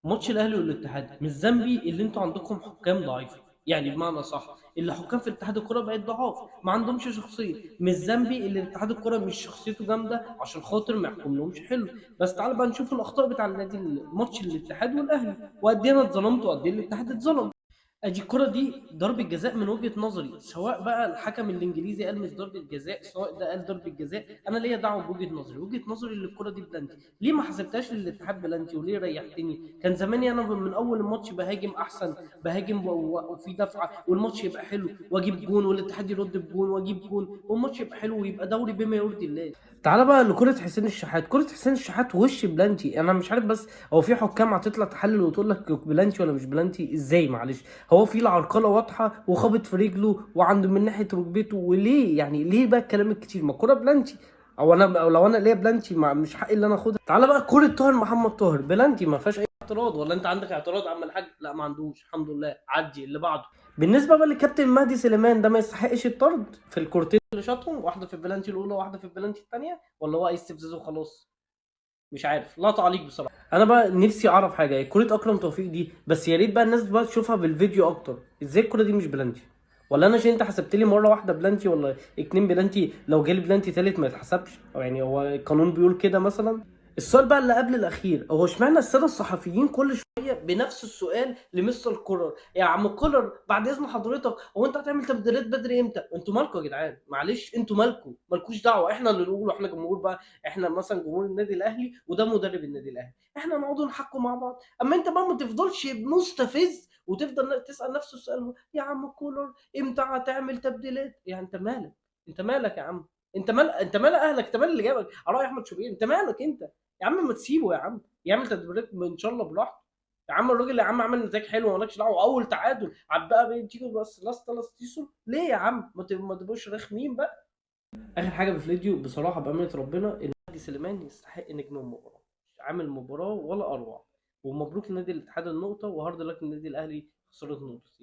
ماتش الاهلي والاتحاد مش ذنبي اللي انتوا عندكم حكام ضعيفه، يعني بمعنى صح اللي حكام في اتحاد الكره بقت ضعاف، ما عندهمش شخصيه. مش ذنبي اللي اتحاد الكره مش شخصيته جامده عشان خاطر ما يحكم لهمش حلو. بس تعال بقى نشوف الاخطاء بتاع النادي، الماتش الاتحاد والاهلي، وقد ايه انا اتظلمت وقد ايه الاتحاد اتظلم. ادي الكرة دي ضربة جزاء من وجهة نظري، سواء بقى الحكم الانجليزي قال مش ضربة جزاء، سواء ده قال ضربة جزاء، انا ليا دعوة بوجهة نظري. وجهة نظري ان الكرة دي بلانتي. ليه ما حسبتهاش للاتحاد بلانتي وليه ريحتني؟ كان زماني انا من اول الماتش بهاجم احسن، بهاجم وفي دفعة والماتش يبقى حلو واجيب جون والاتحاد يرد بجون واجيب جون والماتش يبقى حلو ويبقى دوري بما يرضي الله. تعالى بقى لكرة حسين الشحات. كرة حسين الشحات وش بلانتي، انا مش عارف بس هو في حكام هتطلع تحلل وتقول لك بلانتي ولا مش بلانتي ازاي؟ معلش، هو في العرقله واضحه وخبط في رجله وعنده من ناحيه ركبته، وليه يعني ليه بقى الكلام الكتير؟ ما الكوره بلانتي، او انا أو لو انا ليا بلانتي مش حقي اللي انا اخدها. تعالى بقى كرة طاهر محمد طاهر بلانتي ما فيهاش اي اعتراض، ولا انت عندك اعتراض عم الحاج؟ لا ما عندوش، الحمد لله. عدي اللي بعده. بالنسبه بقى لكابتن مهدي سليمان، ده ما يستحقش الطرد في الكورتين اللي شاطهم، واحده في البلانتي الاولى وواحده في البلانتي الثانيه، ولا هو اي استفزاز وخلاص؟ مش عارف، لا تعليق بصراحه. انا بقى نفسي اعرف حاجه، هي كره اكرم توفيق دي بس يا ريت بقى الناس بقى تشوفها بالفيديو اكتر، ازاي الكره دي مش بلانتي؟ ولا انا عشان انت حسبت لي مره واحده بلانتي ولا اتنين بلانتي، لو جالي بلانتي تالت ما يتحسبش؟ او يعني هو القانون بيقول كده مثلا؟ السؤال بقى اللي قبل الاخير، هو اشمعنى الساده الصحفيين كل شويه بنفس السؤال لمستر كولر؟ يا عم كولر بعد اذن حضرتك، هو انت هتعمل تبديلات بدري امتى؟ انتوا مالكم يا جدعان؟ معلش انتوا مالكم؟ مالكوش دعوه، احنا اللي نقول، احنا جمهور بقى، احنا مثلا جمهور النادي الاهلي وده مدرب النادي الاهلي، احنا نقعد نحكوا مع بعض. اما انت بقى ما تفضلش مستفز وتفضل تسال نفس السؤال، يا عم كولر امتى هتعمل تبديلات؟ يعني انت مالك؟ انت مالك يا عم؟ انت مال اهلك؟ انت مال اللي جابك على راي احمد شوبير؟ انت مالك انت يا عم؟ ما تسيبه يا عم يعمل تدبيرات ان شاء الله براحته. يا عم الراجل يا عم عمل نتائج حلوه، مالكش دعوه. اول تعادل عب بقى تيجي بس لاست لاست تيسون ليه يا عم؟ ما تبقوش رخمين بقى. اخر حاجه في الفيديو بصراحه بامانه ربنا، المهدي سليمان يستحق نجم المباراه، عامل مباراه ولا اروع. ومبروك لنادي الاتحاد النقطه، وهارد لك للنادي الاهلي خساره نقطتين.